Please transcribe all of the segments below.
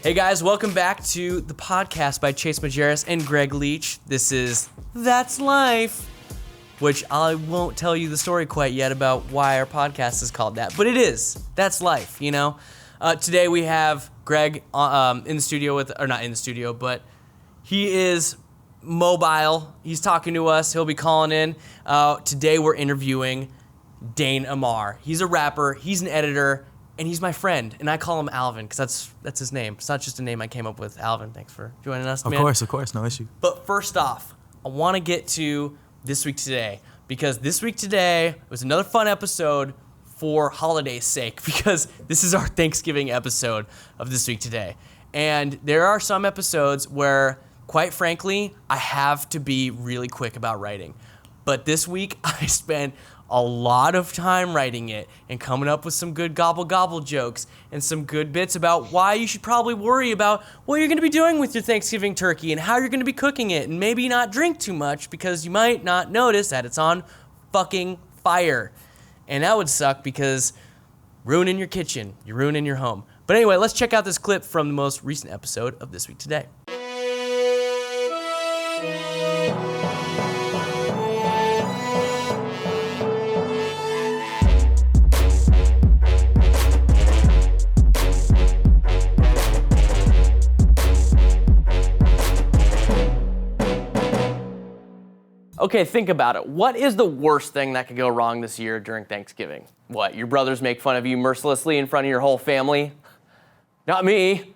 Hey guys, welcome back to the podcast by Chase Majerus and Greg Leach. This is That's Life, which I won't tell you the story quite yet about why our podcast is called that, but it is. That's life, you know? Today we have Greg in the studio not in the studio, but he is mobile. He's talking to us. He'll be calling in. Today we're interviewing Dane Amar. He's a rapper. He's an editor. And he's my friend, and I call him Alvin because that's his name. It's not just a name I came up with. Alvin, thanks for joining us, man. Of course, no issue. But first off, I want to get to This Week Today, because This Week Today was another fun episode for holiday's sake, because this is our Thanksgiving episode of This Week Today. And there are some episodes where, quite frankly, I have to be really quick about writing. But this week, I spent a lot of time writing it and coming up with some good gobble jokes and some good bits about why you should probably worry about what you're going to be doing with your Thanksgiving turkey and how you're going to be cooking it, and maybe not drink too much because you might not notice that it's on fucking fire. And that would suck because ruining your kitchen, you're ruining your home. But anyway, let's check out this clip from the most recent episode of This Week Today. Okay, think about it. What is the worst thing that could go wrong this year during Thanksgiving? What, your brothers make fun of you mercilessly in front of your whole family? Not me.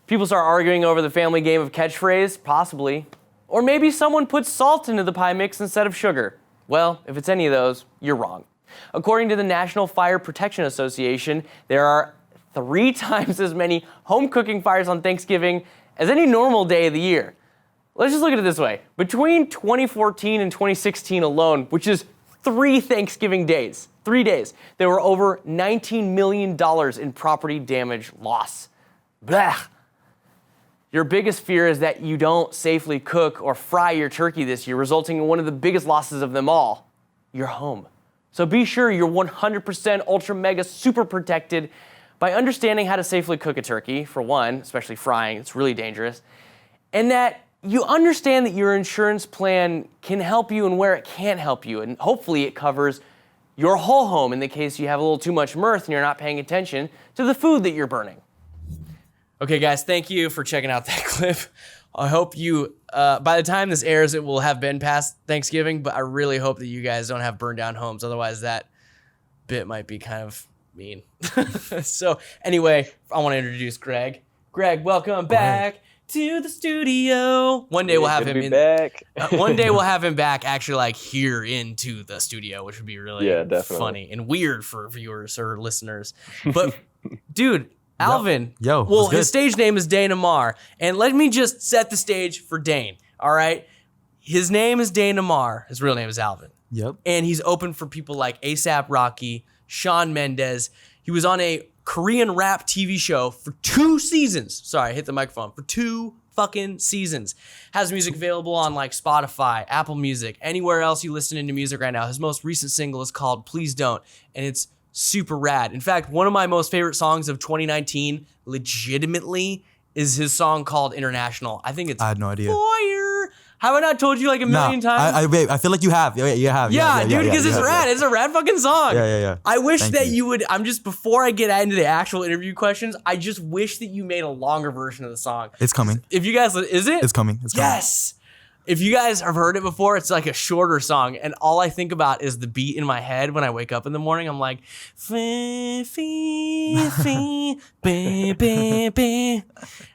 People start arguing over the family game of catchphrase? Possibly. Or maybe someone puts salt into the pie mix instead of sugar. Well, if it's any of those, you're wrong. According to the National Fire Protection Association, there are 3 times as many home cooking fires on Thanksgiving as any normal day of the year. Let's just look at it this way. Between 2014 and 2016 alone, which is 3 Thanksgiving days, 3 days, there were over $19 million in property damage loss. Blah. Your biggest fear is that you don't safely cook or fry your turkey this year, resulting in one of the biggest losses of them all, your home. So be sure you're 100% ultra mega super protected by understanding how to safely cook a turkey, for one, especially frying, it's really dangerous, and that you understand that your insurance plan can help you and where it can't help you, and hopefully it covers your whole home in the case you have a little too much mirth and you're not paying attention to the food that you're burning. Okay, guys, thank you for checking out that clip. I hope you, by the time this airs, it will have been past Thanksgiving, but I really hope that you guys don't have burned down homes. Otherwise, that bit might be kind of mean. So anyway, I want to introduce Greg. Greg, welcome back to the studio. One day we'll have him back. One day we'll have him back, actually, like here into the studio, which would be really funny and weird for viewers or listeners. But dude, Alvin, well, his stage name is Dane Amar, and let me just set the stage for Dane. All right, his name is Dane Amar. His real name is Alvin. Yep. And he's open for people like A$AP Rocky, Shawn Mendes. He was on a Korean rap TV show for 2 seasons. Sorry, I hit the microphone. For 2 fucking seasons. Has music available on like Spotify, Apple Music, anywhere else you listen to music right now. His most recent single is called Please Don't, and it's super rad. In fact, one of my most favorite songs of 2019, legitimately, is his song called International. I think it's I had no idea. Fire. Have I not told you like a million times? I feel like you have. You have. Yeah, dude, because it's rad. It's a rad fucking song. Yeah. I wish that you would, before I get into the actual interview questions, I just wish that you made a longer version of the song. It's coming. If you guys, is it? It's coming. Yes. If you guys have heard it before, it's like a shorter song, and all I think about is the beat in my head when I wake up in the morning. I'm like, and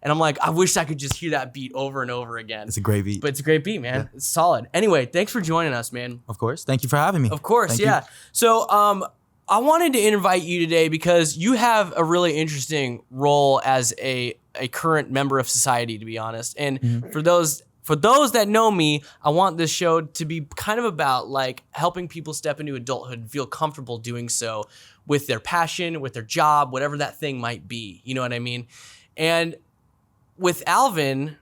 I'm like, I wish I could just hear that beat over and over again. It's a great beat. But it's a great beat, man. Yeah. It's solid. Anyway, thanks for joining us, man. Of course. Thank you for having me. Of course, Thank yeah. you. So, I wanted to invite you today because you have a really interesting role as a current member of society, to be honest. And for those that know me, I want this show to be kind of about like helping people step into adulthood and feel comfortable doing so with their passion, with their job, whatever that thing might be. You know what I mean? And with Alvin,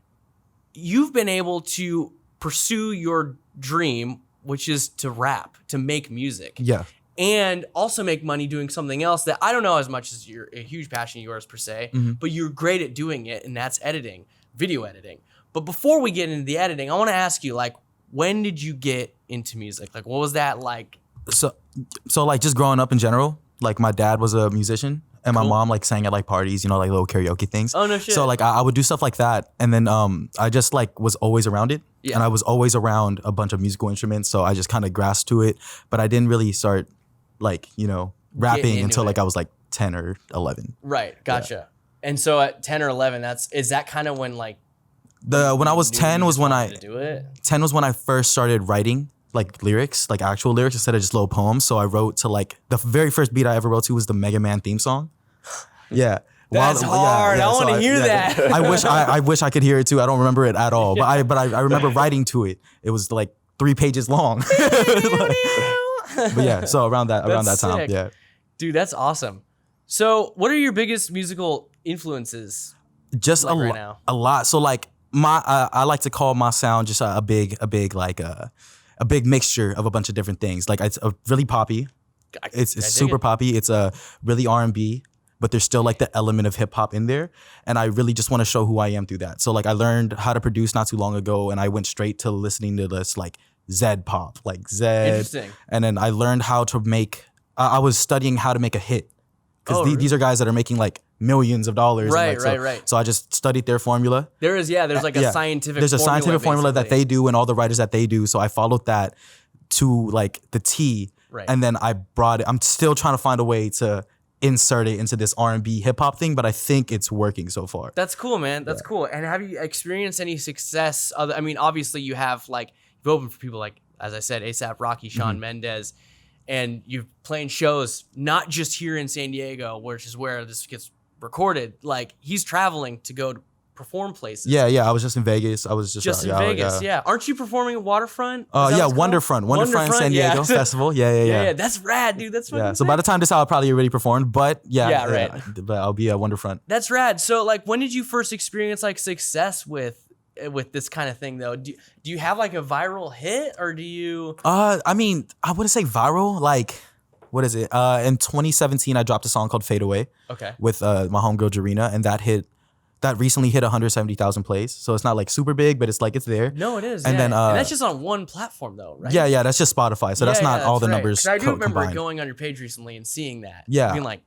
you've been able to pursue your dream, which is to rap, to make music. Yeah. and also make money doing something else that I don't know as much as a huge passion of yours per se, but you're great at doing it, and that's editing, video editing. But before we get into the editing, I want to ask you, like, when did you get into music? Like, what was that like? So like just growing up in general, like my dad was a musician and my mom like sang at like parties, you know, like little karaoke things. Oh, no shit. So like I would do stuff like that. And then I just like was always around it. Yeah. And I was always around a bunch of musical instruments. So I just kind of grasped to it. But I didn't really start like, you know, rapping until like I was like 10 or 11. Right. Gotcha. Yeah. And so at 10 or 11, is that kind of when like, when I was 10 was when 10 was when I first started writing like lyrics, like actual lyrics instead of just little poems. So I wrote to like the very first beat I ever wrote to was the Mega Man theme song. Yeah. That's hard. I want to hear that. I wish I could hear it too. I don't remember it at all. But I remember writing to it. It was like 3 pages long. But yeah, so around that time. Sick. Yeah. Dude, that's awesome. So what are your biggest musical influences? Just like right now? A lot. So like I like to call my sound just a big mixture of a bunch of different things. Like it's really poppy. It's super poppy. It's a really R&B, but there's still like the element of hip hop in there. And I really just want to show who I am through that. So like I learned how to produce not too long ago, and I went straight to listening to this like Zed pop, like Zed. Interesting. And then I learned how to make. I was studying how to make a hit because these are guys that are making like millions of dollars. Right, and right. So I just studied their formula. There's like a scientific. There's a scientific formula that basically. they do and all the writers that they do. So I followed that to like the T. Right. And then I brought it. I'm still trying to find a way to insert it into this R&B hip hop thing, but I think it's working so far. That's cool, man. That's cool. And have you experienced any success? I mean, obviously you have like you've opened for people like, as I said, A$AP Rocky, Shawn Mendes, and you've playing shows not just here in San Diego, which is where this gets recorded. Like he's traveling to go to perform places. Yeah. I was just in Vegas. I was just in Vegas. Yeah. Aren't you performing at Waterfront? Wonderfront San Diego Festival. Yeah. That's rad, dude. That's yeah. So by the time this out, I'll probably already performed, but right. But I'll be at Wonderfront. That's rad. So like, when did you first experience like success with this kind of thing though? Do you have like a viral hit, or do you? I mean, I wouldn't say viral. Like, what is it? In 2017, I dropped a song called "Fade Away." Okay. With my homegirl Jarena, and that recently hit 170,000 plays. So it's not like super big, but it's like it's there. No, it is. And then and that's just on one platform though, right? Yeah, that's just Spotify. So that's not all the numbers. 'Cause I do remember combined. going on your page recently and seeing that. Yeah. Being like,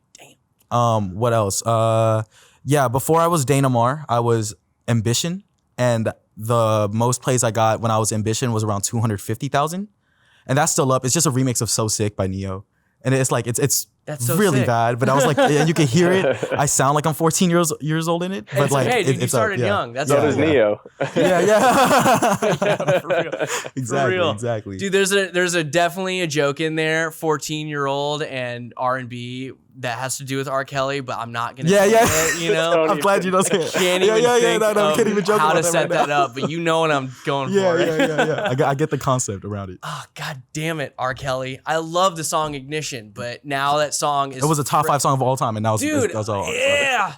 damn. What else? Before I was Dane Amar, I was Ambition, and the most plays I got when I was Ambition was around 250,000, and that's still up. It's just a remix of So Sick by Neo, and it's like it's That's so really sick. bad. But I was like, and you can hear it. I sound like I'm 14 years old in it. But It's like, okay, dude. You it's started young. That's So all. does Neo. Yeah. For real. Exactly. Dude, there's a definitely a joke in there, 14-year-old and R&B that has to do with R. Kelly, but I'm not gonna say it, you know? I'm glad you don't say it. Can't even think No, of can't even joke how about to set right now. that up, but you know what I'm going for. Yeah. I get the concept around it. Oh, God damn it, R. Kelly. I love the song Ignition, but now that song is... It was a top 5 song of all time, and now it's Dude, that's all. yeah.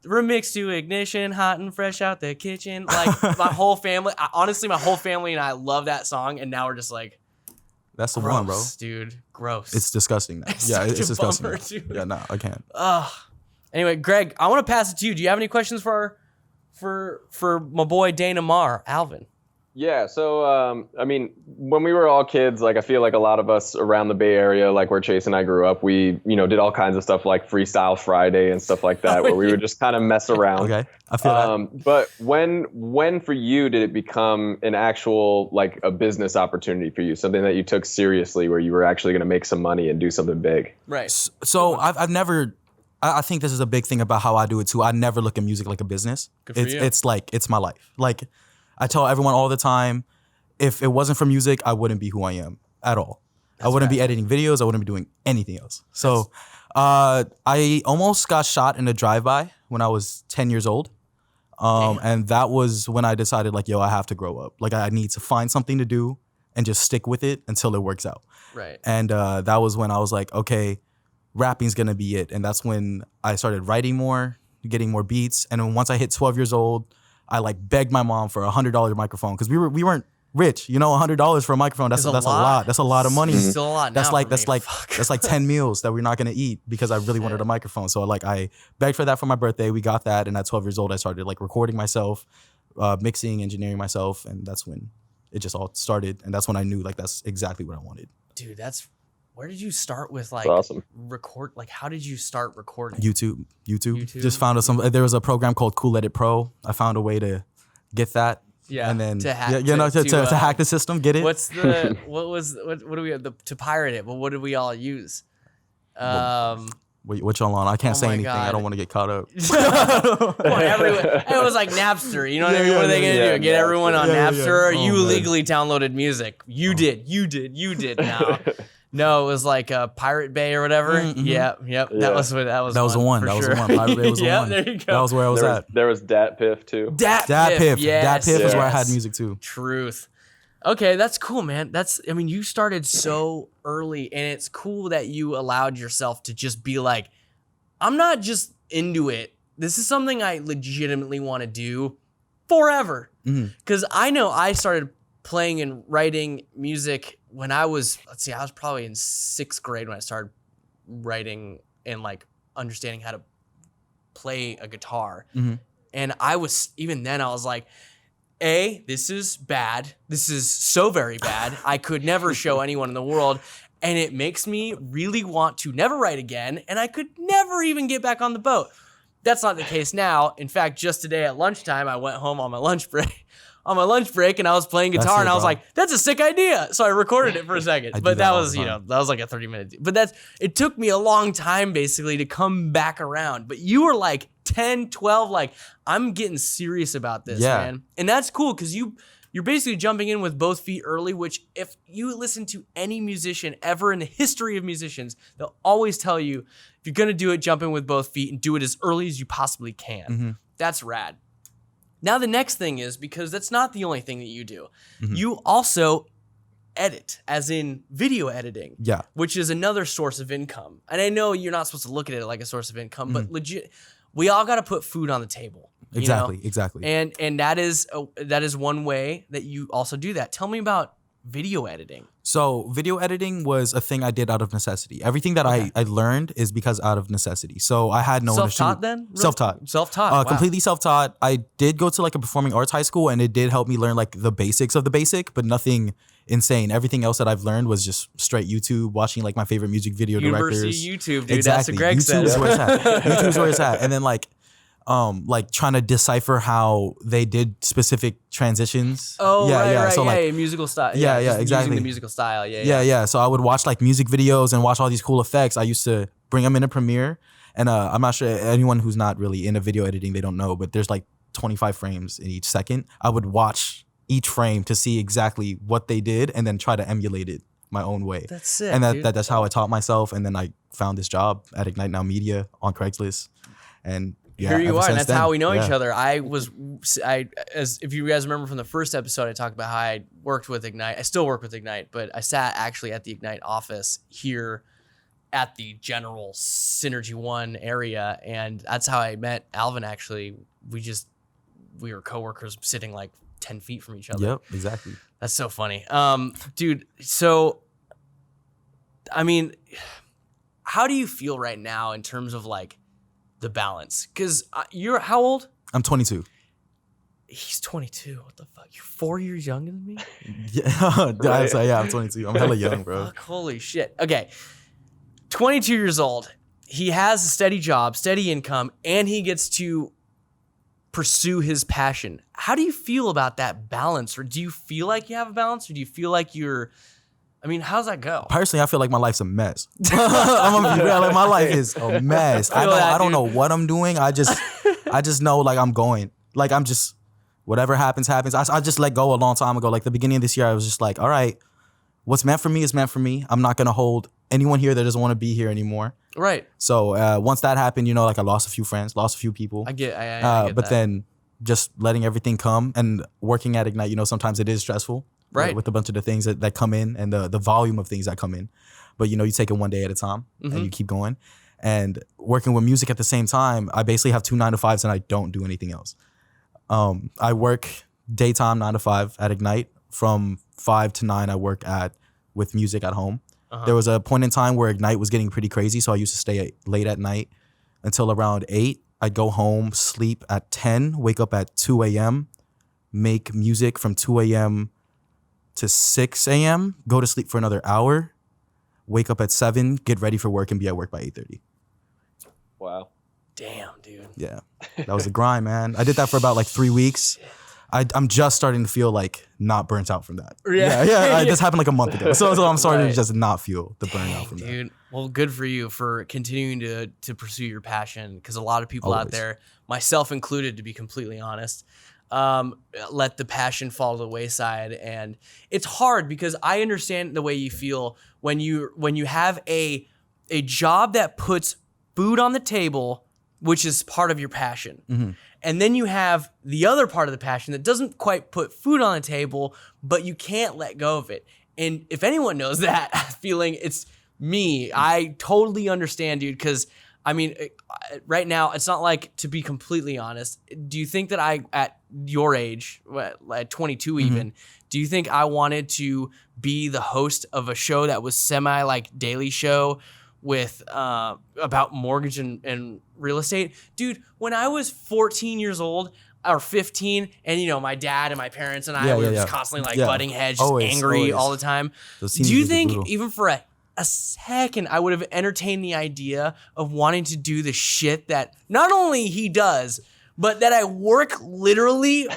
Remix to Ignition, hot and fresh out the kitchen. Like, my whole family, honestly, my whole family and I love that song, and now we're just like, That's the gross, one, bro. dude. Gross. It's disgusting now. It's Yeah, such it's a disgusting. bummer, now. dude. Yeah, no, I can't. Anyway, Greg, I want to pass it to you. Do you have any questions for my boy Dane Amar, Alvin? Yeah, so I mean, when we were all kids, like I feel like a lot of us around the Bay Area, like where Chase and I grew up, we, did all kinds of stuff like Freestyle Friday and stuff like that, where we would just kind of mess around. Okay, I feel that. But when for you did it become an actual like a business opportunity for you, something that you took seriously, where you were actually going to make some money and do something big? Right. So I've never. I think this is a big thing about how I do it too. I never look at music like a business. Good for you. It's like it's my life. Like I tell everyone all the time, if it wasn't for music, I wouldn't be who I am at all. I wouldn't be editing videos. I wouldn't be doing anything else. So I almost got shot in a drive-by when I was 10 years old. And that was when I decided like, yo, I have to grow up. Like I need to find something to do and just stick with it until it works out. Right. And that was when I was like, okay, rapping's gonna be it. And that's when I started writing more, getting more beats. And then once I hit 12 years old, I like begged my mom for $100 microphone because we rich. You know, $100 for a microphone. That's a lot. That's a lot of money. It's still a lot. That's now like for me. that's like 10 meals that we're not gonna eat because I really wanted a microphone. So like I begged for that for my birthday. We got that, and at 12 years old, I started like recording myself, mixing, engineering myself, and that's when it just all started. And that's when I knew like that's exactly what I wanted. Dude, where did you start with like awesome. record? Like, how did you start recording? YouTube. Just found there was a program called Cool Edit Pro. I found a way to get that. Yeah, And then to hack, to hack the system, get it. What's the what do we have to pirate it? Well, what did we all use? Wait, what y'all on? I can't say my anything. God. I don't want to get caught up. Come on, it was like Napster. You know what I mean? What are they gonna do? Get everyone on Napster? Oh, You man. legally downloaded music. You did. Now, no, it was like Pirate Bay or whatever. Mm-hmm. Yep. That was what that was. That was the one. for That was sure. the one. Pirate Bay was the Yep, one. there you go. That was where I was at. There was Dat Piff too. DatPiff. Yes, DatPiff is where I had yes. music too. Truth. Okay, that's cool, man. You started so early, and it's cool that you allowed yourself to just be like, I'm not just into it. This is something I legitimately want to do forever. Because I know I started playing and writing music when I was, I was probably in 6th grade when I started writing and like understanding how to play a guitar. And even then I was like, this is bad. This is so very bad. I could never show anyone in the world. And it makes me really want to never write again. And I could never even get back on the boat. That's not the case now. In fact, just today at lunchtime, I went home on my lunch break. And I was playing guitar, and I was like, "That's a sick idea." So I recorded it for a second, but that was, that was like a 30-minute. But it took me a long time basically to come back around. But you were like 10, 12, like I'm getting serious about this, man, and that's cool because you're basically jumping in with both feet early. Which if you listen to any musician ever in the history of musicians, they'll always tell you if you're gonna do it, jump in with both feet and do it as early as you possibly can. That's rad. Now the next thing is, because that's not the only thing that you do, you also edit, as in video editing, which is another source of income. And I know you're not supposed to look at it like a source of income, but legit, we all got to put food on the table. Exactly. And that is one way that you also do that. Tell me about video editing. So video editing was a thing I did out of necessity. Everything that I learned is because out of necessity. So I had no one to shoot. Self-taught then? Really? Self-taught. Wow. Completely self-taught. I did go to like a performing arts high school, and it did help me learn like the basics of the basic, but nothing insane. Everything else that I've learned was just straight YouTube, watching like my favorite music video directors. University YouTube, dude. Exactly. That's what Greg said. YouTube's where it's at. YouTube's where it's at. And then like trying to decipher how they did specific transitions. Oh, right. So like musical style. Yeah, just exactly. Using the musical style. Yeah. So I would watch like music videos and watch all these cool effects. I used to bring them into Premiere, and I'm not sure anyone who's not really into video editing, they don't know, but there's like 25 frames in each second. I would watch each frame to see exactly what they did and then try to emulate it my own way. That's sick, and dude. that's how I taught myself. And then I found this job at Ignite Now Media on Craigslist, and here you ever are, and since that's then, how we know each other. As if you guys remember from the first episode, I talked about how I worked with Ignite. I still work with Ignite, but I sat actually at the Ignite office here at the general Synergy One area, and that's how I met Alvin. Actually, we were coworkers sitting like 10 feet from each other. Yep, exactly. That's so funny, dude. So, I mean, how do you feel right now in terms of like the balance? Because you're how old? I'm 22. He's 22. What the fuck? You're 4 years younger than me? Yeah, I'm 22. I'm hella young, bro. Fuck, holy shit. Okay. 22 years old. He has a steady job, steady income, and he gets to pursue his passion. How do you feel about that balance? Or do you feel like you have a balance? Or do you feel like how's that go? Personally, I feel like my life's a mess. I'm gonna be real. Like, my life is a mess. I don't know what I'm doing. I just know like I'm going. Like I'm just whatever happens. I just let go a long time ago. Like the beginning of this year, I was just like, all right, what's meant for me is meant for me. I'm not gonna hold anyone here that doesn't want to be here anymore. Right. So once that happened, like I lost a few friends, lost a few people. I get but that. Then just letting everything come and working at Ignite, sometimes it is stressful. Right. With a bunch of the things that come in and the volume of things that come in. But, you take it one day at a time and you keep going. And working with music at the same time, I basically have 2 9-to-5s and I don't do anything else. I work daytime 9 to 5 at Ignite. from 5 to 9 I work with music at home. There was a point in time where Ignite was getting pretty crazy, so I used to stay late at night until around 8. I'd go home, sleep at 10, wake up at 2 a.m., make music from 2 a.m. to 6 a.m., go to sleep for another hour, wake up at 7, get ready for work, and be at work by 8:30. Wow. Damn, dude. Yeah, that was a grind, man. I did that for about like 3 weeks. I'm just starting to feel like not burnt out from that. Yeah. This happened like a month ago. So I'm starting to just not feel the burnout from that. Dude, well, good for you for continuing to pursue your passion, because a lot of people out there, myself included, to be completely honest, let the passion fall to the wayside. And it's hard because I understand the way you feel when you have a job that puts food on the table, which is part of your passion. Mm-hmm. And then you have the other part of the passion that doesn't quite put food on the table, but you can't let go of it. And if anyone knows that feeling, it's me. I totally understand, dude, because I mean, right now, it's not like, to be completely honest, do you think that at your age, at 22 even, do you think I wanted to be the host of a show that was semi like Daily Show with about mortgage and real estate? Dude, when I was 14 years old or 15, and you know, my dad and my parents and I were just constantly like butting heads, just angry all the time. Do you think even for a second I would have entertained the idea of wanting to do the shit that not only he does, but that I work literally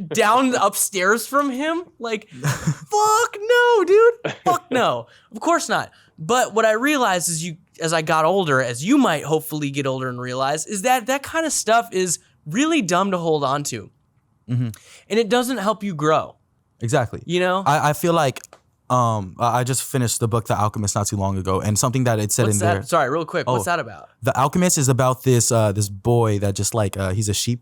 down upstairs from him? Like, fuck no, dude. Fuck no. Of course not. But what I realized is as I got older, as you might hopefully get older and realize, is that kind of stuff is really dumb to hold on to. And it doesn't help you grow. Exactly. You know? I feel like I just finished the book The Alchemist not too long ago, and something that it said What's in that? there. Sorry, real quick. What's that about? The Alchemist is about this boy that just like he's a sheep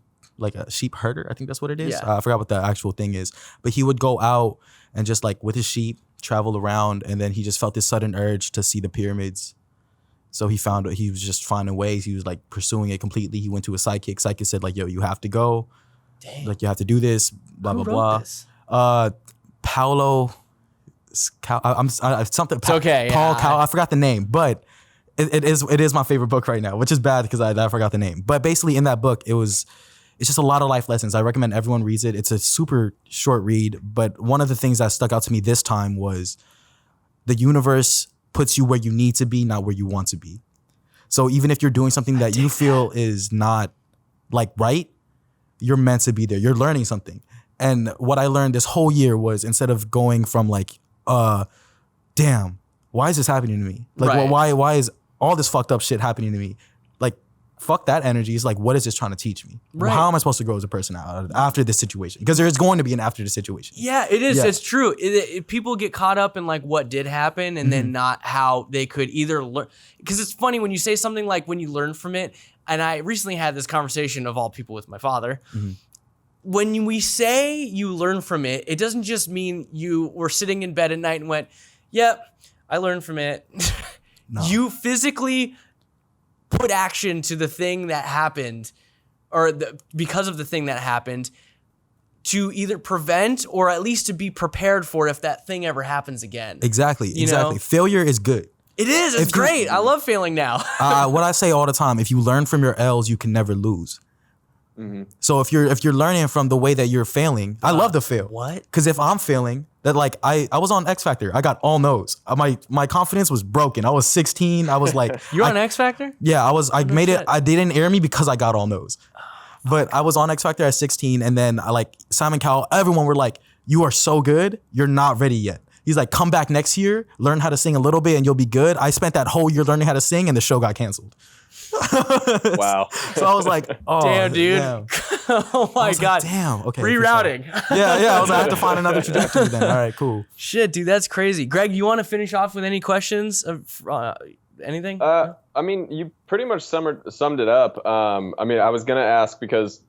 herder. I think that's what it is. Yeah. I forgot what the actual thing is, but he would go out and just like with his sheep travel around, and then he just felt this sudden urge to see the pyramids. So he was just finding ways. He was like pursuing it completely. He went to a psychic. Psychic said like, "Yo, you have to go. Dang. Like you have to do this." Blah Who blah wrote blah. this? Paulo. Something. It's okay. Paul Cal. I forgot the name, but it is my favorite book right now, which is bad because I forgot the name. But basically, in that book, it's just a lot of life lessons. I recommend everyone reads it. It's a super short read, but one of the things that stuck out to me this time was the universe puts you where you need to be, not where you want to be. So even if you're doing something that you feel is not like right, you're meant to be there. You're learning something. And what I learned this whole year was, instead of going from like, damn, why is this happening to me? Like, why is all this fucked up shit happening to me? Like, fuck that energy. It's like, what is this trying to teach me? Right. How am I supposed to grow as a person after this situation? Because there is going to be an after this situation. Yeah, it is. Yeah. It's true. People get caught up in like what did happen and then not how they could either learn. Because it's funny when you say something like when you learn from it. And I recently had this conversation, of all people, with my father. When we say you learn from it, it doesn't just mean you were sitting in bed at night and went, yep, I learned from it. No. You physically put action to the thing that happened, or because of the thing that happened, to either prevent or at least to be prepared for if that thing ever happens again. Exactly. You know? Failure is good. It is. It's great. I love failing now. What I say all the time, if you learn from your L's, you can never lose. So if you're learning from the way that you're failing, I love to fail. What? Because if I'm failing, that like I was on X Factor, I got all no's. My confidence was broken. I was 16. I was like, You're on X Factor? yeah, I made it. shit. I didn't air me because I got all no's. But I was on X Factor at 16, and then Simon Cowell, everyone were like, "You are so good. You're not ready yet." He's like, "Come back next year, learn how to sing a little bit, and you'll be good." I spent that whole year learning how to sing, and the show got canceled. Wow. So I was like, "Oh, Damn, dude." damn. Oh my I was God. like, damn. Okay. for Rerouting. sure. Yeah. I was like, I have to find another trajectory then. All right, cool. Shit, dude, that's crazy. Greg, you want to finish off with any questions? Anything? I mean, you pretty much summed it up. I mean, I was gonna ask because,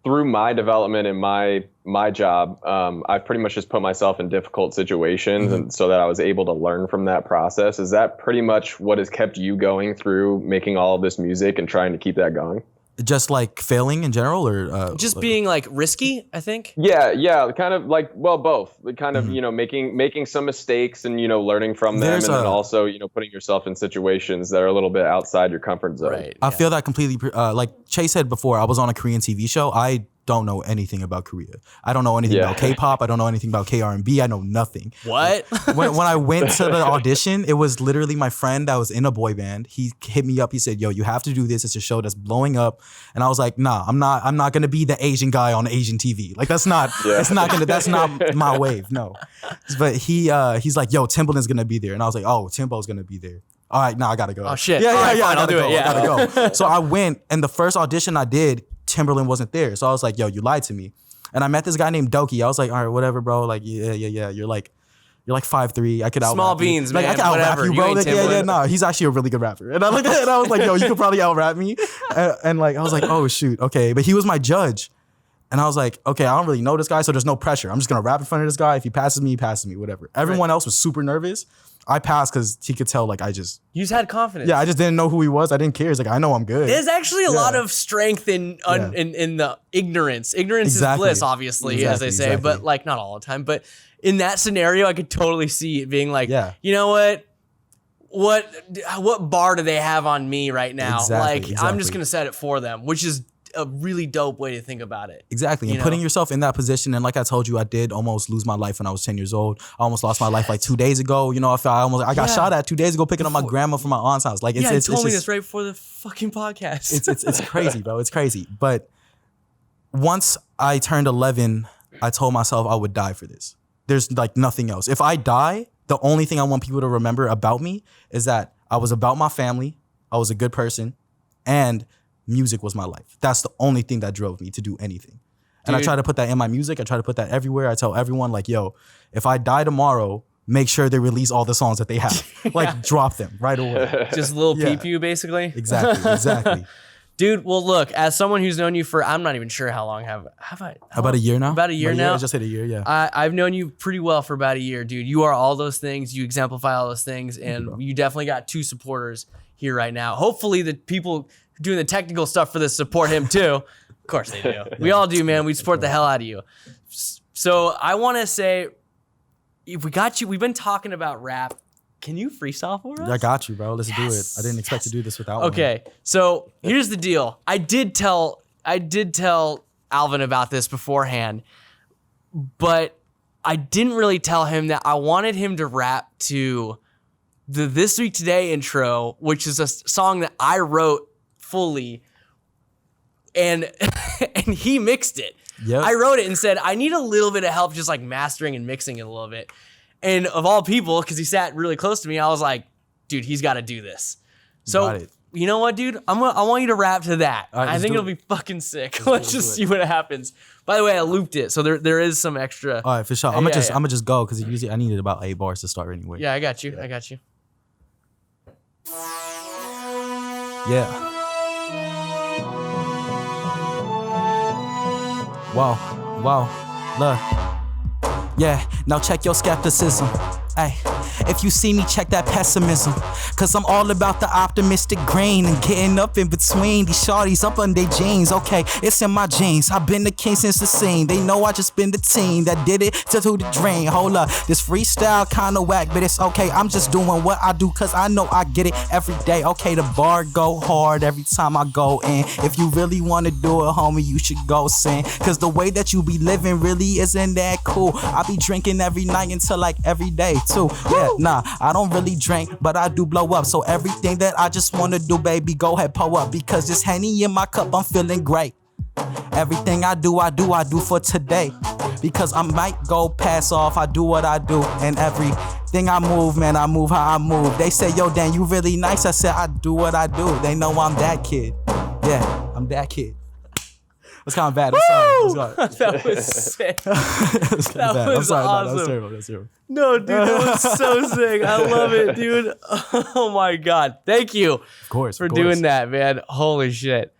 through my development in my job, I've pretty much just put myself in difficult situations, and so that I was able to learn from that process. Is that pretty much what has kept you going through making all of this music and trying to keep that going? Just like failing in general, or Just like, being like risky, I think. Yeah, kind of like, well, both. Kind of, making some mistakes and, learning from them, There's and then a- also, putting yourself in situations that are a little bit outside your comfort zone. Right. I feel that completely. Like Chase said before, I was on a Korean TV show. I don't know anything about Korea. I don't know anything about K-pop. I don't know anything about KR&B. I know nothing. What? When I went to the audition, it was literally my friend that was in a boy band. He hit me up. He said, "Yo, you have to do this. It's a show that's blowing up." And I was like, "Nah, I'm not gonna be the Asian guy on Asian TV. Like that's not that's not my wave. No." But he's like, "Yo, Timbaland's gonna be there," and I was like, "Oh, Timbo's gonna be there. All right, now I gotta go." Oh shit. Yeah, All right, fine, I I'll gotta do go. it. Yeah. I gotta go. So I went, and the first audition I did, Timberland wasn't there. So I was like, "Yo, you lied to me." And I met this guy named Doki. I was like, "All right, whatever, bro. Like, yeah. You're like 5'3". I could out Small beans, like, man. I could out rap Whatever. you, You bro. ain't Like, yeah, Timbaland. no. He's actually a really good rapper." And I looked at it and I was like, "Yo, you could probably out rap me." And like, I was like, "Oh shoot, okay." But he was my judge. And I was like, "Okay, I don't really know this guy, so there's no pressure. I'm just gonna rap in front of this guy. If he passes me, whatever." Everyone else was super nervous. I passed because he could tell, like, I just had confidence. I just didn't know who he was. I didn't care. He's like, "I know I'm good." There's actually a lot of strength in the ignorance. Ignorance Exactly. is bliss, obviously, as they say, Exactly. but like not all the time. But in that scenario, I could totally see it being like, Yeah. you know what? What bar do they have on me right now? Exactly, I'm just exactly. gonna set it for them, which is a really dope way to think about it. Exactly. And You putting know? yourself in that position. And like I told you, I did almost lose my life when I was 10 years old. I almost lost my life like 2 days ago. I got Yeah. shot at 2 days ago picking up my grandma from my aunt's house. Like, You it's told me just, this right before the fucking podcast. it's crazy, bro. It's crazy. But once I turned 11, I told myself I would die for this. There's like nothing else. If I die, the only thing I want people to remember about me is that I was about my family. I was a good person, and music was my life. That's the only thing that drove me to do anything. And I Dude. try to put that in my music. I try to put that everywhere. I tell everyone, like, "Yo, if I die tomorrow, make sure they release all the songs that they have. Like, drop them right away." Just a little Yeah. peep-pew, basically. Exactly. Dude, well, look, as someone who's known you for, I'm not even sure how long have I? About a year now? About a year now? I just hit a year, yeah. I've known you pretty well for about a year, dude. You are all those things. You exemplify all those things, and you definitely got two supporters here right now. Hopefully, the people doing the technical stuff for this support him too. Of course they do. We all do, man. We support the hell out of you. So I want to say, if we got you, we've been talking about rap. Can you freestyle for us? I got you, bro. Let's do it. Yes, I didn't expect to do this without one. Okay, so here's the deal. I did tell Alvin about this beforehand, but I didn't really tell him that I wanted him to rap to the This Week Today intro, which is a song that I wrote fully, and and he mixed it. Yep. I wrote it and said, I need a little bit of help just like mastering and mixing it a little bit. And of all people, because he sat really close to me, I was like, dude, he's got to do this. So, Got it. you know what, dude? I want you to rap to that. All right, I let's think do it'll it. be fucking sick. Let's Let's do just it. see what happens. By the way, I looped it, so there is some extra. All right, for sure. Yeah, I'm yeah. gonna just go because usually I needed about 8 bars to start anyway. Yeah, I got you. Yeah. Wow. Look. Yeah, now check your skepticism. Hey, if you see me, check that pessimism. Cause I'm all about the optimistic grain and getting up in between these shorties up on their jeans. Okay, it's in my jeans. I've been the king since the scene. They know I just been the team that did it to the drain. Hold up, this freestyle kinda whack, but it's okay. I'm just doing what I do cause I know I get it every day. Okay, the bar go hard every time I go in. If you really wanna do it, homie, you should go sing. Cause the way that you be living really isn't that cool. I be drinking every night until like every day too. Yeah, nah, I don't really drink, but I do blow up. So everything that I just wanna do, baby, go ahead, pull up. Because this Henny in my cup, I'm feeling great. Everything I do for today. Because I might go pass off, I do what I do. And everything I move, man, I move how I move. They say, yo, Dan, you really nice. I said, I do what I do. They know I'm that kid. Yeah, I'm that kid. That's kind of bad. I'm sorry. That was sick. That's kind of bad. I'm was sorry. No, awesome. That's terrible. No, dude, that was so sick. I love it, dude. Oh my God. Thank you Of course. for doing that, man. Holy shit.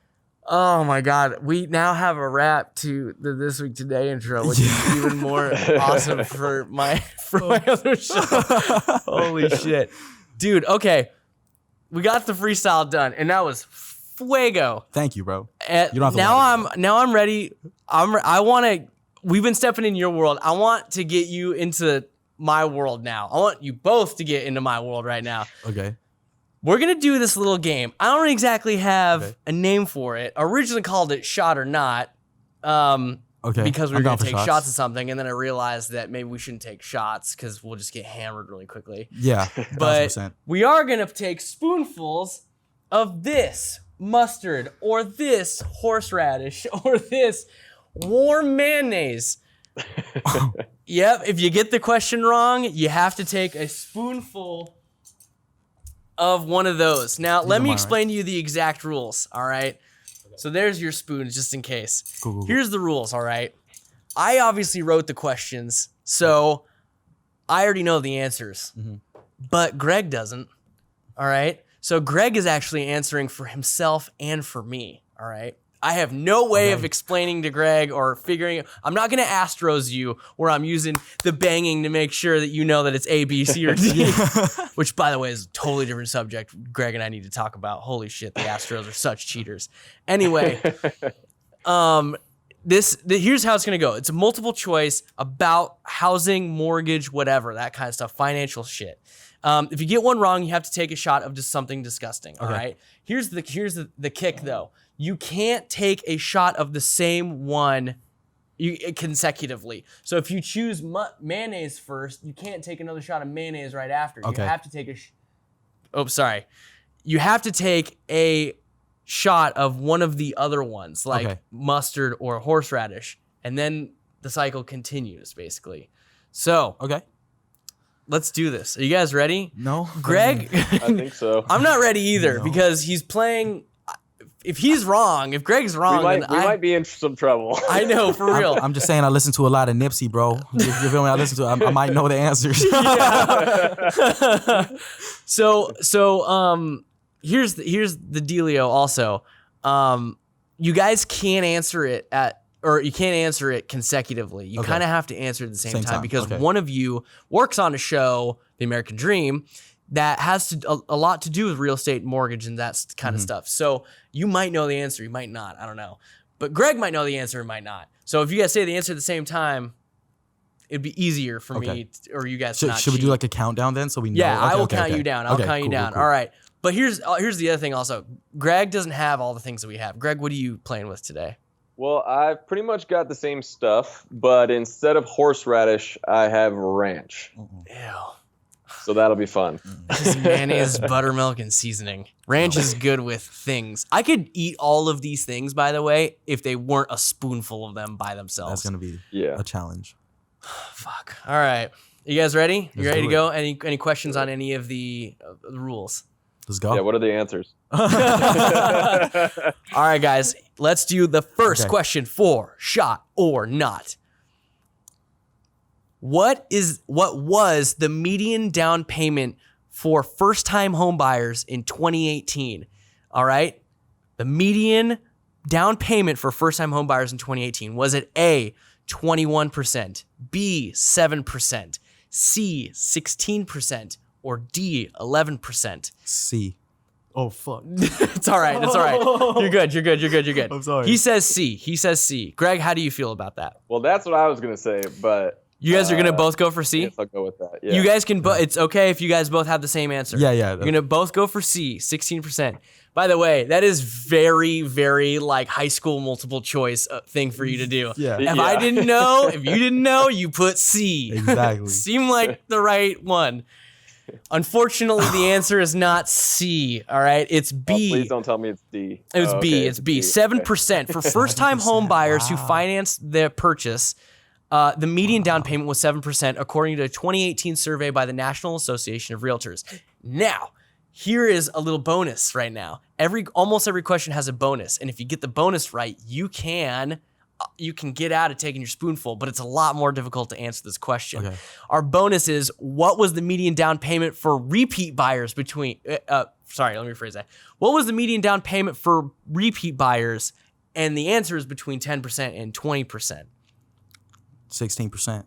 Oh my God. We now have a rap to the This Week Today intro, which is even more awesome for my other show. Holy shit. Dude, okay. We got the freestyle done, and that was fuego. Thank you, bro. You don't have to now lie I'm ready. I want to. We've been stepping in your world. I want to get you into my world now. I want you both to get into my world right now. Okay. We're gonna do this little game. I don't exactly have Okay. a name for it. I originally called it Shot or Not. Okay. Because we were I'm going down to for take shots of something, and then I realized that maybe we shouldn't take shots because we'll just get hammered really quickly. Yeah. But 1000%. we are going to take spoonfuls of this mustard or this horseradish or this warm mayonnaise. Yep, if you get the question wrong, you have to take a spoonful of one of those. Now, let me explain to you the exact rules, all right? So there's your spoons, just in case. Cool. Here's the rules, all right? I obviously wrote the questions, so I already know the answers. But Greg doesn't, all right? So Greg is actually answering for himself and for me, all right? I have no way of explaining to Greg or figuring it. I'm not going to Astros you where I'm using the banging to make sure that you know that it's A, B, C, or D. Which, by the way, is a totally different subject Greg and I need to talk about. Holy shit, the Astros are such cheaters. Anyway, here's how it's going to go. It's a multiple choice about housing, mortgage, whatever, that kind of stuff, financial shit. If you get one wrong, you have to take a shot of just something disgusting, all right? Here's the kick, though. You can't take a shot of the same one consecutively. So if you choose mayonnaise first, you can't take another shot of mayonnaise right after. You have to take You have to take a shot of one of the other ones, like mustard or horseradish, and then the cycle continues, basically. So, let's do this. Are you guys ready? No. Greg? I think so. I'm not ready either because he's playing. If he's wrong, if Greg's wrong, we might be in some trouble. I know, for real. I'm just saying I listen to a lot of Nipsey, bro. You feel me? I listen to I might know the answers. So here's the dealio also. You guys can't answer it you can't answer it consecutively. You kind of have to answer it at the same time because one of you works on a show, The American Dream, that has a lot to do with real estate and mortgage and that kind of stuff. So you might know the answer, you might not. I don't know. But Greg might know the answer, and might not. So if you guys say the answer at the same time, it'd be easier for me or you guys to not Should we cheat. do like a countdown then so we know? Yeah, I will count you down. I'll count you down. Cool. All right. But here's the other thing also. Greg doesn't have all the things that we have. Greg, what are you playing with today? Well, I've pretty much got the same stuff, but instead of horseradish, I have ranch. Ew. So that'll be fun. Just mayonnaise, buttermilk, and seasoning. Ranch is good with things. I could eat all of these things, by the way, if they weren't a spoonful of them by themselves. That's gonna be a challenge. Fuck. All right. You guys ready? You ready to do go? Any questions on any of the rules? Let's go. Yeah, what are the answers? All right, guys. Let's do the first question for Shot or Not. What was the median down payment for first-time home buyers in 2018? All right? The median down payment for first-time home buyers in 2018, was it A, 21%, B, 7%, C, 16%, or D, 11%? C. Oh fuck. It's all right. It's all right. You're good. I'm sorry. He says C. Greg, how do you feel about that? Well, that's what I was gonna say, but You guys are gonna both go for C? I guess I'll go with that. Yeah. You guys can it's okay if you guys both have the same answer. Yeah. You're gonna both go for C, 16%. By the way, that is very, very like high school multiple choice thing for you to do. Yeah. If you didn't know, you put C. Exactly. Seemed like the right one. Unfortunately, the answer is not C. All right, it's B. Please don't tell me it's D. It was B. Okay, It's B. 7% for first-time home buyers who financed their purchase. The median down payment was 7%, according to a 2018 survey by the National Association of Realtors. Now, here is a little bonus right now. Almost every question has a bonus, and if you get the bonus right, you can get out of taking your spoonful, but it's a lot more difficult to answer this question. Okay. Our bonus is, what was the median down payment for repeat buyers between, sorry, let me rephrase that. What was the median down payment for repeat buyers? And the answer is between 10% and 20%. 16%.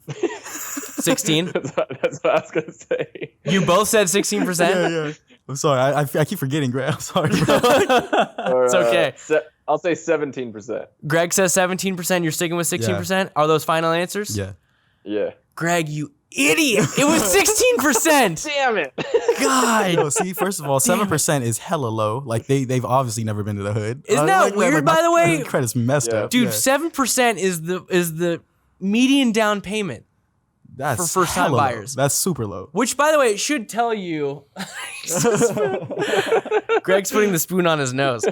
16? That's what I was gonna say. You both said 16%? Yeah. I'm sorry. I keep forgetting, Greg. I'm sorry, bro. It's okay. I'll say 17%. Greg says 17%. You're sticking with 16%? Are those final answers? Yeah. Yeah. Greg, you idiot. It was 16%. Damn it. God. Yo, see, first of all, 7% is hella low. Like they've obviously never been to the hood. Isn't that like, weird, by the way? Credit's messed up. Dude, Yeah. 7% is the median down payment. That's for first-time hella low. buyers. That's super low. Which, by the way, it should tell you. Greg's putting the spoon on his nose.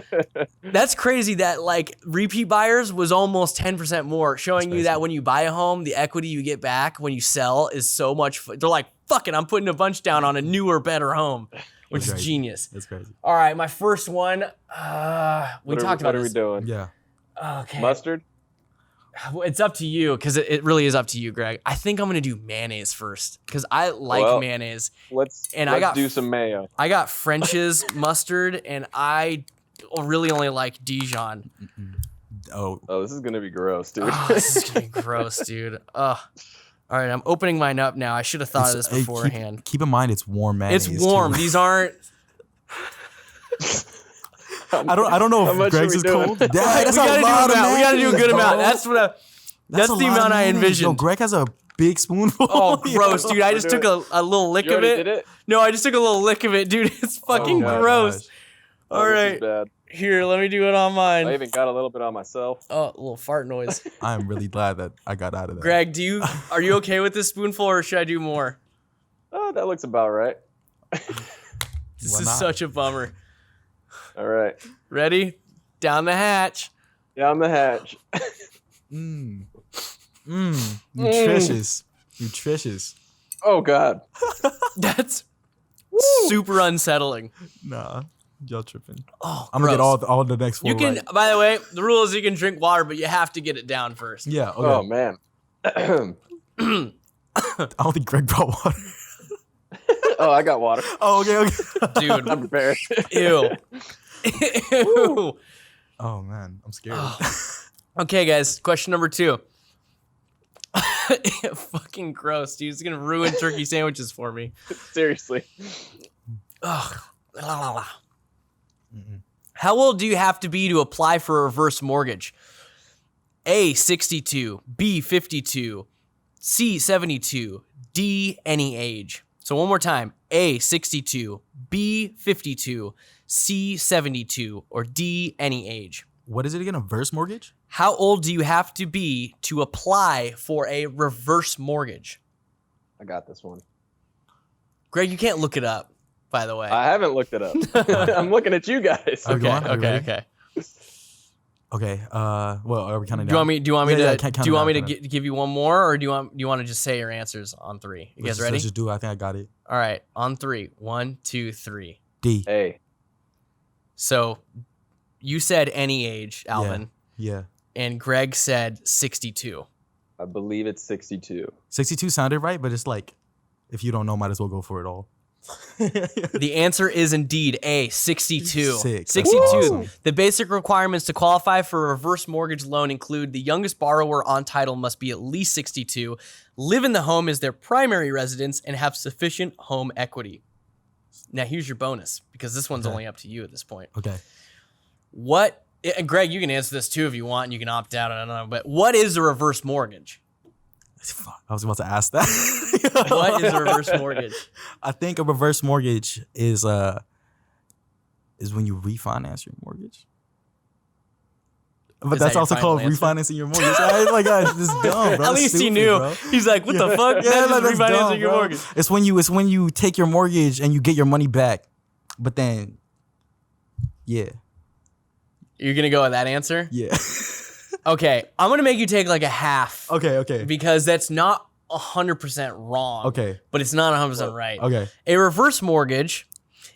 That's crazy that like repeat buyers was almost 10% more, showing you that when you buy a home, the equity you get back when you sell is so much. They're like, fuck it, I'm putting a bunch down on a newer, better home, which is genius. That's crazy. All right, my first one. We talked about What are this. we doing? Yeah. Okay. Mustard? It's up to you because it really is up to you, Greg. I think I'm gonna do mayonnaise first because I like mayonnaise. Let's do some mayo. I got French's mustard, and I really only like Dijon. Oh, this is gonna be gross, dude. Oh, this is gonna be gross, dude. Ugh. All right, I'm opening mine up now. I should have thought of this beforehand. Keep in mind, it's warm mayonnaise. It's warm. Too. These aren't. I don't know if Greg's is cold. Dad, that's we gotta a lot of we gotta do a good amount. That's That's the amount I envisioned. Yo, Greg has a big spoonful. Oh, gross, dude. I just took a little lick of it. Did it? No, I just took a little lick of it, dude. It's fucking gross. Gosh. All This right. is bad. Here, let me do it on mine. I even got a little bit on myself. Oh, a little fart noise. I am really glad that I got out of that. Greg, are you okay with this spoonful or should I do more? Oh, that looks about right. This Why is not? such a bummer. All right. Ready? Down the hatch. Down the hatch. Nutritious. Nutritious. Oh, God. That's super unsettling. Nah, y'all tripping. Oh, I'm gonna get gross. all the next 4 You can, right. by the way, the rule is you can drink water, but you have to get it down first. Yeah. Okay. Oh, man. I don't think Greg brought water. Oh, I got water. Oh, okay. Dude, I'm prepared. ew. Ew. Oh man, I'm scared. Okay, guys, question number 2. Fucking gross, dude. It's gonna ruin turkey sandwiches for me. Seriously. Ugh. How old do you have to be to apply for a reverse mortgage? A, 62, B, 52, C, 72, D, any age. So one more time. A, 62, B, 52, C, 72, or D, any age. What is it again? A verse mortgage? How old do you have to be to apply for a reverse mortgage? I got this one. Greg, you can't look it up, by the way. I haven't looked it up. I'm looking at you guys. Are we going? Are we ready? Okay. Okay. Well, are we kind of? Do you want me Yeah, to count do you want me to down. give you one more, or do you want to just say your answers on 3? You guys ready? Let's just do it. I think I got it. All right, on 3. 1, 2, 3. D. Hey. So you said any age, Alvin, Yeah. and Greg said 62. I believe it's 62. 62 sounded right, but it's like, if you don't know, might as well go for it all. The answer is indeed A, 62. Sick. 62. Awesome. The basic requirements to qualify for a reverse mortgage loan include the youngest borrower on title must be at least 62, live in the home as their primary residence, and have sufficient home equity. Now, here's your bonus, because this one's only up to you at this point. Okay. And Greg, you can answer this too if you want, and you can opt out. I don't know, but what is a reverse mortgage? Fuck, I was about to ask that. What is a reverse mortgage? I think a reverse mortgage is when you refinance your mortgage. But Is that's that your also called final answer? refinancing your mortgage. Oh my gosh, this is dumb, bro. At That's least he stupid, knew. bro. He's like, what the fuck? Yeah, That's like, just that's refinancing dumb, your bro. mortgage. It's when you take your mortgage and you get your money back, but then, yeah, You're going to go with that answer? yeah. Okay, I'm going to make you take like a half. Okay. Because that's not 100% wrong. Okay. But it's not 100% right. Okay. A reverse mortgage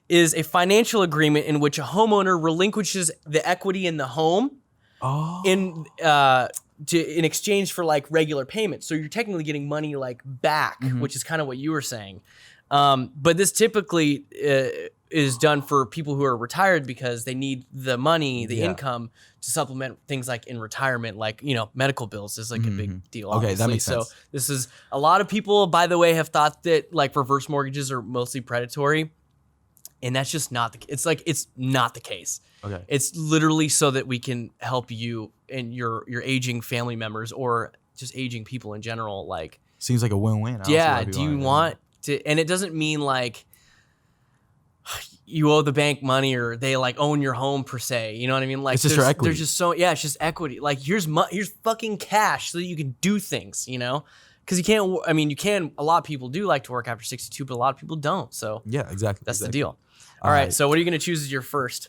is a financial agreement in which a homeowner relinquishes the equity in the home Oh. in exchange for like regular payments. So you're technically getting money like back, which is kind of what you were saying. But this typically is done for people who are retired because they need the money, the income to supplement things like in retirement, like, medical bills is like a big deal. Okay, that obviously. makes sense. So this is a lot of people, by the way, have thought that like reverse mortgages are mostly predatory. And that's just not it's not the case. Okay. It's literally so that we can help you and your aging family members or just aging people in general. Like, seems like a win-win. yeah. Do you want to? And it doesn't mean like you owe the bank money or they like own your home per se. You know what I mean? Like, it's just your equity. There's just it's just equity. Like, here's fucking cash so that you can do things. You know, because you can't. I mean, you can. A lot of people do like to work after 62, but a lot of people don't. So yeah, exactly. That's the deal. All right. So what are you gonna choose as your first?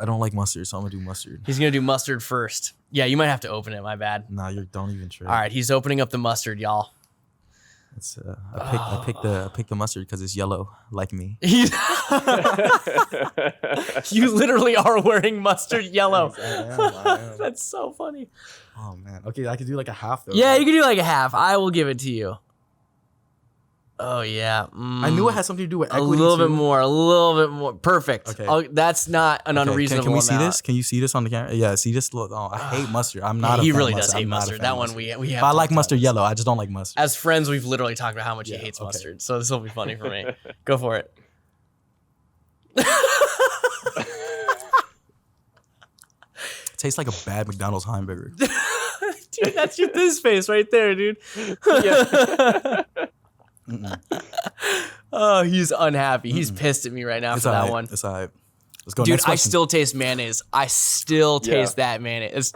I don't like mustard, so I'm gonna do mustard. He's gonna do mustard first. Yeah, you might have to open it. My bad. Nah, you don't even try. All right, he's opening up the mustard, y'all. It's I picked the mustard because it's yellow, like me. You literally are wearing mustard yellow. I am. That's so funny. Oh man. Okay, I could do like a half though. Yeah, right? you can do like a half. I will give it to you. Oh yeah. I knew it had something to do with a equity. little bit more. Perfect. Okay. That's not an unreasonable Can we see amount. this? Can you see this on the camera? Yeah, see this? Look, I hate mustard. I'm not. He a fan really of does mustard. hate I'm not a mustard. fan That of one mustard. we have. But I talked like about mustard this. yellow. I just don't like mustard. As friends, we've literally talked about how much he Yeah, hates okay. mustard. So this will be funny for me. Go for it. Tastes like a bad McDonald's hamburger. Dude, that's just his face right there, dude. Oh, he's unhappy. He's pissed at me right now It's for that alright. one. It's alright. Let's go. Dude, Next I question. still taste mayonnaise. I still taste that mayonnaise. It's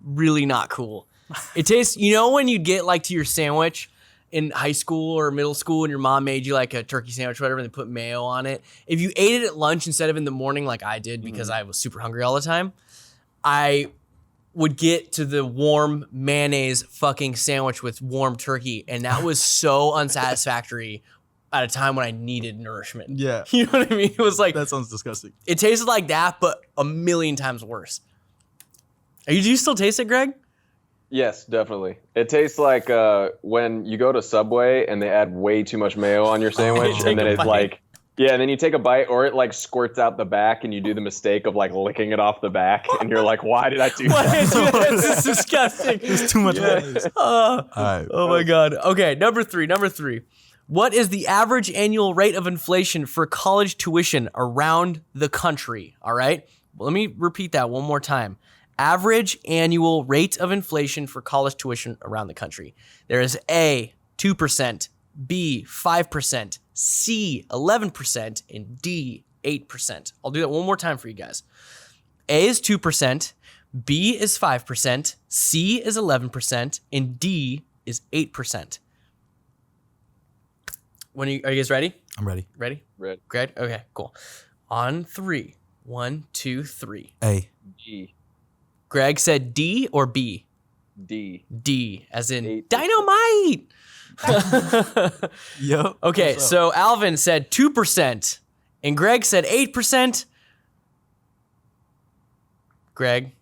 really not cool. It tastes, you know, when you get like to your sandwich in high school or middle school and your mom made you like a turkey sandwich or whatever and they put mayo on it. If you ate it at lunch instead of in the morning like I did because I was super hungry all the time, I would get to the warm mayonnaise fucking sandwich with warm turkey. And that was so unsatisfactory at a time when I needed nourishment. Yeah. You know what I mean? It was like, That sounds disgusting. it tasted like that, but a million times worse. Do you still taste it, Greg? Yes, definitely. It tastes like when you go to Subway and they add way too much mayo on your sandwich, Take and then a it's bite. like, yeah, and then you take a bite, or it like squirts out the back, and you do the mistake of like licking it off the back, and you're like, why did I do that? This is disgusting. It's too much mayonnaise. All right. Oh my God. Okay, number three. What is the average annual rate of inflation for college tuition around the country? All right. Well, let me repeat that one more time. Average annual rate of inflation for college tuition around the country. There is A, 2%, B, 5%, C, 11%, and D, 8%. I'll do that one more time for you guys. A is 2%, B is 5%, C is 11%, and D is 8%. Are you guys ready? I'm ready. Ready? Red Greg? Okay, cool. On three. 1, 2, 3. A. G, Greg said D or B? D. D, as in 8%. dynamite. Yep. Okay, so Alvin said 2%, and Greg said 8%. Greg,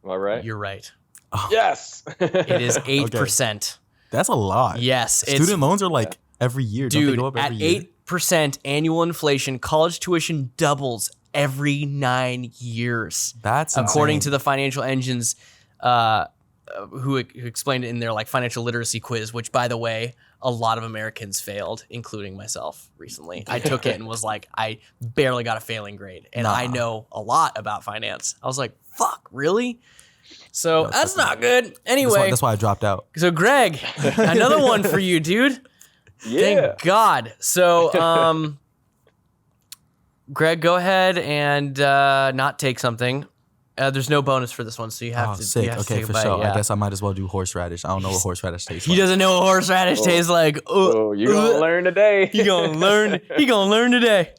Am I right? you're right. Yes. It is 8%. That's a lot. Yes, it's Student loans are like every year. Don't they dude, go up at every year? 8% annual inflation, college tuition doubles every 9 years. That's According insane. to the financial engines who explained it in their like financial literacy quiz, which by the way, a lot of Americans failed, including myself recently. I took it and was like, I barely got a failing grade. And I know a lot about finance. I was like, fuck, really? So that's not good. Anyway, That's why I dropped out. so Greg, another one for you, dude. Yeah. Thank God. So, Greg, go ahead and not take something. There's no bonus for this one, so you have Oh, to. sick. You have to Okay, take a for bite, sure. yeah. I guess I might as well do horseradish. I don't know what horseradish tastes He like. doesn't know what horseradish tastes like. Oh, you're gonna learn today. He gonna learn. He gonna learn today.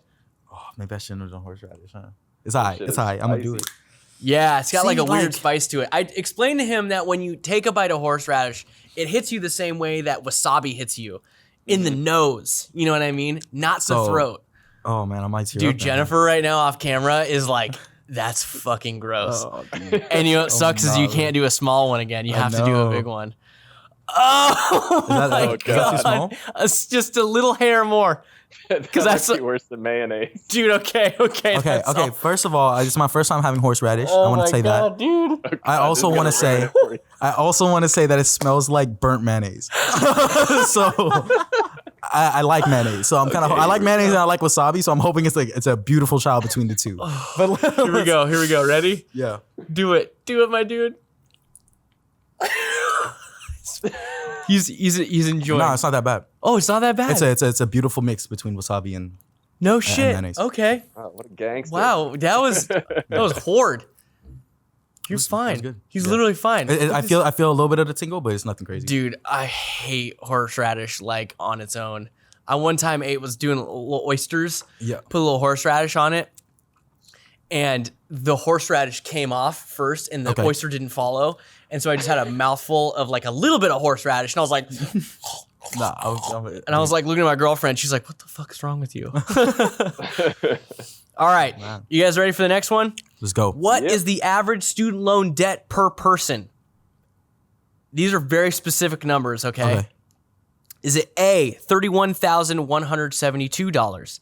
Oh, maybe I shouldn't have done horseradish, huh? It's all right. It's all right. I'm going to do it. Yeah, it's got like a See, weird like- spice to it. I explained to him that when you take a bite of horseradish, it hits you the same way that wasabi hits you, in the nose. You know what I mean? Not the So, throat. Oh, man. I might tear up Dude, now. Jennifer right now off camera is like, that's fucking gross. Oh, dude. And you know what sucks is you no. can't do a small one again. You I have to do a know. big one. Oh that- my is that too small? God. It's just a little hair more. Because that's- that's worse than mayonnaise. Dude, okay. Okay, that's okay. all. First of all, this is my first time having horseradish. I Oh want my to say God, that. dude. I also want to say, I also want to say that it smells like burnt mayonnaise. So I like mayonnaise, so I'm kind of I like mayonnaise and I like wasabi, so I'm hoping it's a beautiful child between the two. But Here we go. Here we go. Ready? Yeah. Do it, my dude. he's enjoying. No, it's not that bad. Oh, it's not that bad. It's a beautiful mix between wasabi and no shit. mayonnaise. Okay. Oh, what a gangster. Wow, that was hard. You're fine. good. He's Yeah. literally fine. I feel a little bit of the tingle, but it's nothing crazy. Dude, I hate horseradish like on its own. I one time was doing little oysters. Yeah. Put a little horseradish on it, and the horseradish came off first, and the Okay. oyster didn't follow, and so I just had a mouthful of like a little bit of horseradish, and I was like, Nah, and I was like looking at my girlfriend. She's like, "What the fuck is wrong with you?" All right, Man. you guys ready for the next one? let's go. What is Yep. the average student loan debt per person? These are very specific numbers, okay? Okay. Is it A, $31,172,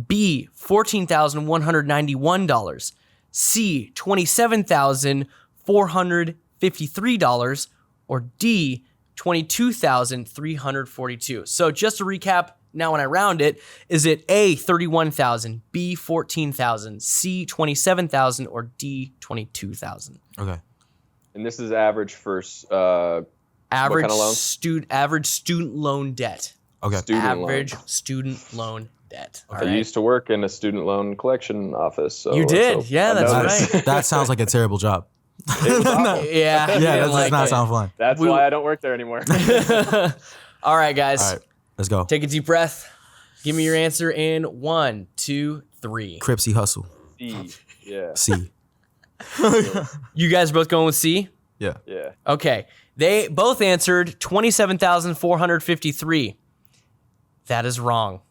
B, $14,191, C, $27,453, or D, $22,342? So just to recap, now when I round it, is it A, 31,000, B, 14,000, C, 27,000, or D, 22,000? Okay. And this is average for Average kind of loan? average student loan debt. Okay. student Average loan. student loan debt. All I right. used to work in a student loan collection office. So You did? so Yeah, I that's know right. this. That sounds like a terrible job. It was awful. Yeah. Yeah, that does not sound fun. That's We- why I don't work there anymore. All right, guys. All right, let's go. Take a deep breath. Give me your answer in 1, 2, 3. Cripsy hustle. C. Yeah. C. You guys are both going with C? Yeah. Yeah. Okay. They both answered 27,453. That is wrong.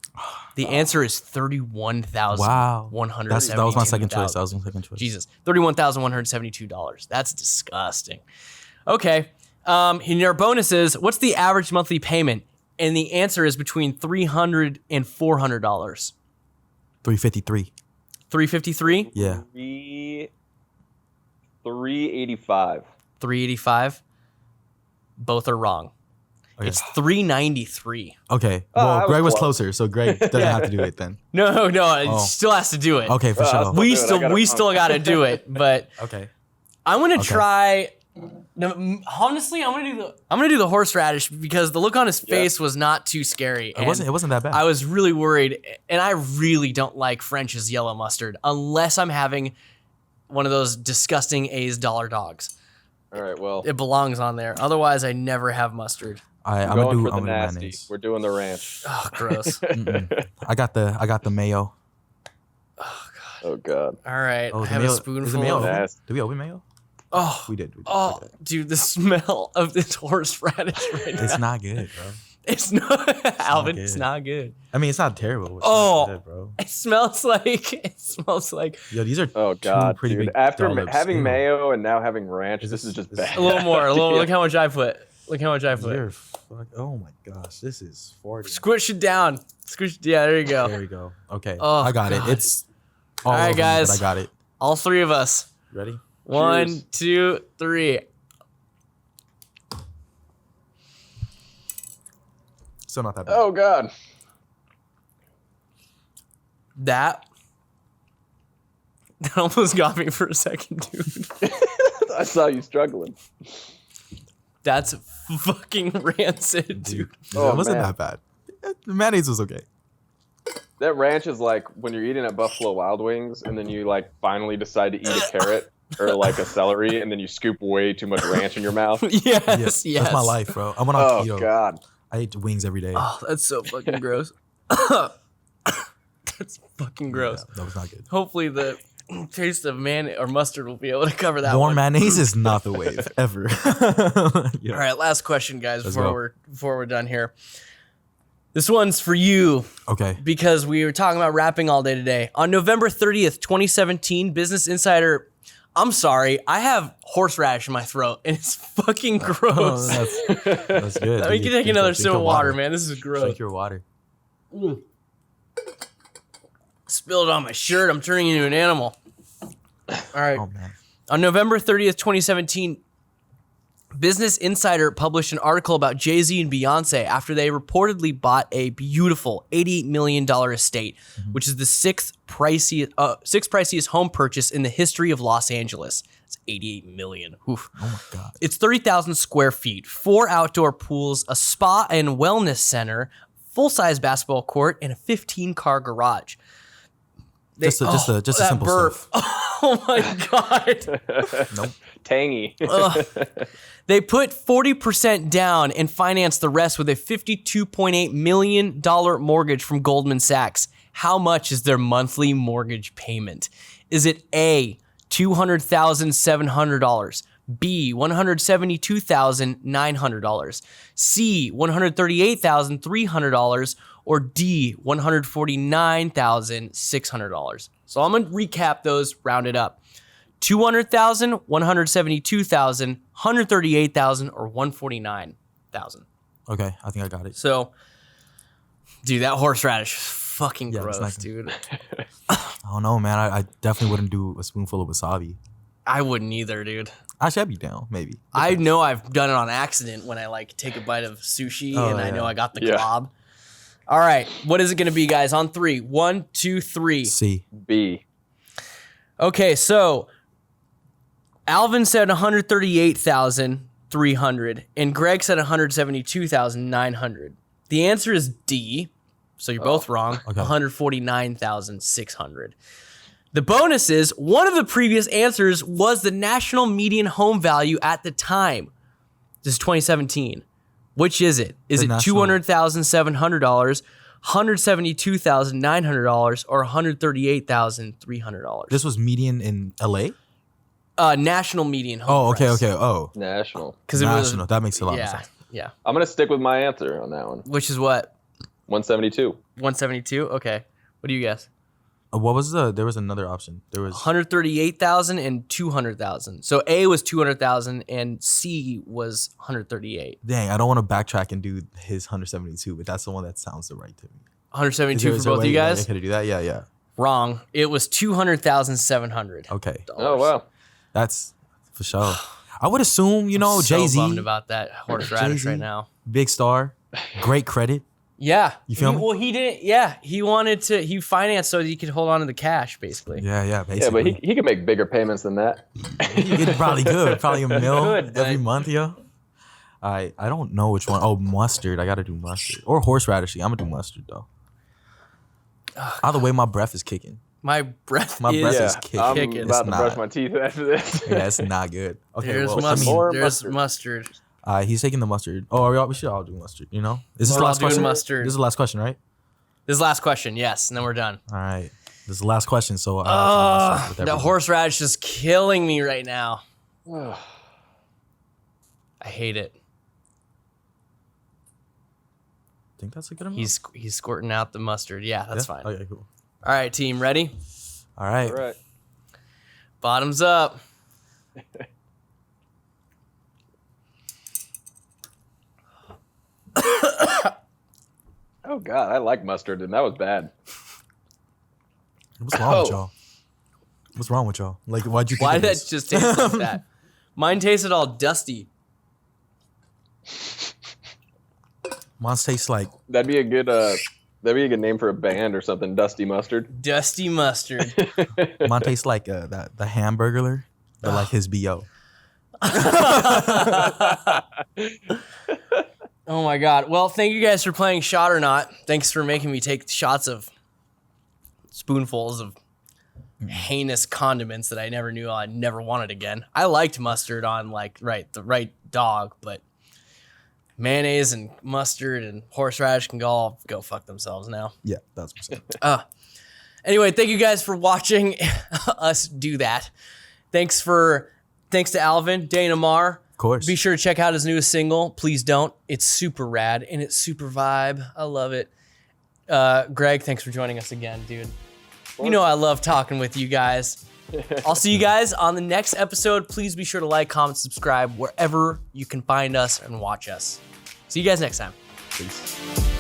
The answer is 31,172. Wow. That was my second choice. That was my second choice. Jesus. $31,172. That's disgusting. Okay. In our bonuses, what's the average monthly payment? And the answer is between $300 and $400. 353. $353, Yeah. 385. $385. Both are wrong. Okay. It's $393. Okay. Oh, I Well, was Greg was close. closer, so Greg doesn't have to do it then. No, it Oh. still has to do it. Okay, for I'll sure. still We do it. I still got it we wrong. still got to do it, but Okay. I'm gonna Okay. try. No, honestly, I'm gonna do the horseradish because the look on his face was not too scary. It wasn't that bad. I was really worried, and I really don't like French's yellow mustard unless I'm having one of those disgusting A's dollar dogs. All right. Well, It belongs on there. Otherwise, I never have mustard. I'm going gonna for the do nasty. mayonnaise. We're doing the ranch. Oh, gross. I got the mayo. Oh God. All right, Oh, I the have mayo. a Is the spoonful. mayo Of, open? Nasty. Did we open mayo? oh, We did. oh, Okay. dude, the smell of this horseradish right now. It's not good, bro. It's not, Alvin. It's good. not good. I mean, it's not terrible. It's Oh. not good, bro. It smells like Yo, these are Oh two God, pretty dude. big After dollops. having Ew. mayo and now having ranch, Is this this- is just is- bad. a little more. Yeah. Look how much I put. Look how much I put. You're oh my gosh, this is 40. Squish it down. Squish. Yeah, there you go. There we go. Okay, Oh, I got God. it. It's all, All right, over me, but guys. I got it. All three of us. Ready? 1, Cheers. 2, 3. Still not that bad. Oh God. That almost got me for a second, dude. I saw you struggling. That's fucking rancid, dude. Oh, it wasn't man. that bad. The mayonnaise was okay. That ranch is like when you're eating at Buffalo Wild Wings and then you like finally decide to eat a carrot or like a celery and then you scoop way too much ranch in your mouth. Yes, yes. That's my life, bro. I'm on keto. Oh God. I eat wings every day. Oh, that's so fucking gross. That's fucking gross. Yeah, that was not good. Hopefully the taste of mayonnaise or mustard will be able to cover that More one. mayonnaise is not the wave ever. Yeah. All right, last question, guys, Let's before go. we're done here. This one's for you Okay. because we were talking about rapping all day today. On November 30th, 2017, Business Insider. I'm sorry, I have horseradish in my throat and it's fucking gross. Oh, that's good. Let me Drink- take another drink sip your of water, man. This is gross. Drink your water. Spilled it on my shirt. I'm turning into an animal. All right. Oh man. On November 30th, 2017, Business Insider published an article about Jay-Z and Beyonce after they reportedly bought a beautiful $88 million estate, which is the sixth priciest home purchase in the history of Los Angeles. It's $88 million. Oof. Oh my God. It's 30,000 square feet, 4 outdoor pools, a spa and wellness center, full-size basketball court, and a 15-car garage. Just a simple burp. stuff. Oh my God. Nope. Tangy. They put 40% down and financed the rest with a $52.8 million mortgage from Goldman Sachs. How much is their monthly mortgage payment? Is it A, $200,700, B, $172,900, C, $138,300, or D, $149,600? So I'm going to recap those, round it up. 200,000, 172,000, 138,000, or 149,000. Okay, I think I got it. So, dude, that horseradish is fucking Yeah, it's gross, not dude. I don't know, man. I definitely wouldn't do a spoonful of wasabi. I wouldn't either, dude. Actually, I'd be down, maybe. I know I've done it on accident when I like take a bite of sushi and I know I got the Yeah. glob. All right, what is it going to be, guys? On 3. 1, 2, 3. C. B. Okay, so Alvin said 138,300 and Greg said 172,900. The answer is D, so you're both wrong. Okay. 149,600. The bonus is one of the previous answers was the national median home value at the time. This is 2017. Which is it? Is The it national- $200,700, $172,900, or $138,300? This was median in LA? National median home Oh, okay, price. okay. Oh. National. Because it was National. That makes a lot of yeah, sense. yeah. I'm gonna stick with my answer on that one. Which is what? 172. 172. Okay. What do you guess? What was there was another option. There was 138,000 and 200,000. So A was 200,000 and C was 138. dang, I don't want to backtrack and do his 172, but that's the one that sounds the right to me. 172 for both of you guys? Could I do that? Yeah, yeah. Wrong. It was 200,700. Okay. Oh wow. That's for sure. I would assume, So Jay-Z, bummed about that horseradish Jay-Z. right now. big star, great credit. Yeah. You feel me? Well, he didn't. Yeah. He wanted to. He financed so that he could hold on to the cash, basically. Yeah, Yeah, basically. but he could make bigger payments than that. It's probably good. Probably a mil Good, every but- month, yo. I don't know which one. Oh, mustard. I gotta do mustard or horseradish. I'm gonna do mustard though. Either way, my breath is kicking. My breath My is. breath Yeah, is kicking. I'm Kicking. about to It's brush not. my teeth after this. Yeah, it's not good. Okay, There's well, mustard. more There's mustard. mustard. he's taking the mustard. Oh, we should all do mustard. Is this We're the all last doing question? mustard. This is the last question, right? This is the last question, yes, and then we're done. All right. This is the last question. So, I have to do mustard with The everything. horseradish is killing me right now. I hate it. Think that's a good amount. He's squirting out the mustard. Yeah, that's Yeah? fine. Okay, cool. All right, team, ready? All right. All right. Bottoms up. Oh god, I like mustard, and that was bad. What's wrong with Oh. y'all? What's wrong with y'all? Like, why'd you think Why of did that this? just taste like that? Mine tasted all dusty. Mine tastes like That'd be a good name for a band or something. Dusty Mustard. Dusty mustard. mine tastes like the hamburger, but like his BO. Oh my god. Well, thank you guys for playing Shot or Not. Thanks for making me take shots of spoonfuls of heinous condiments that I never knew I never wanted again. I liked mustard on the right dog, but mayonnaise and mustard and horseradish can all go fuck themselves now. Yeah, that's what I'm saying. Anyway, thank you guys for watching us do that. Thanks to Alvin, Dane Amar. Of course. Be sure to check out his newest single, Please Don't. It's super rad and it's super vibe. I love it. Greg, thanks for joining us again, dude. You know I love talking with you guys. I'll see you guys on the next episode. Please be sure to like, comment, subscribe wherever you can find us and watch us. See you guys next time. Peace.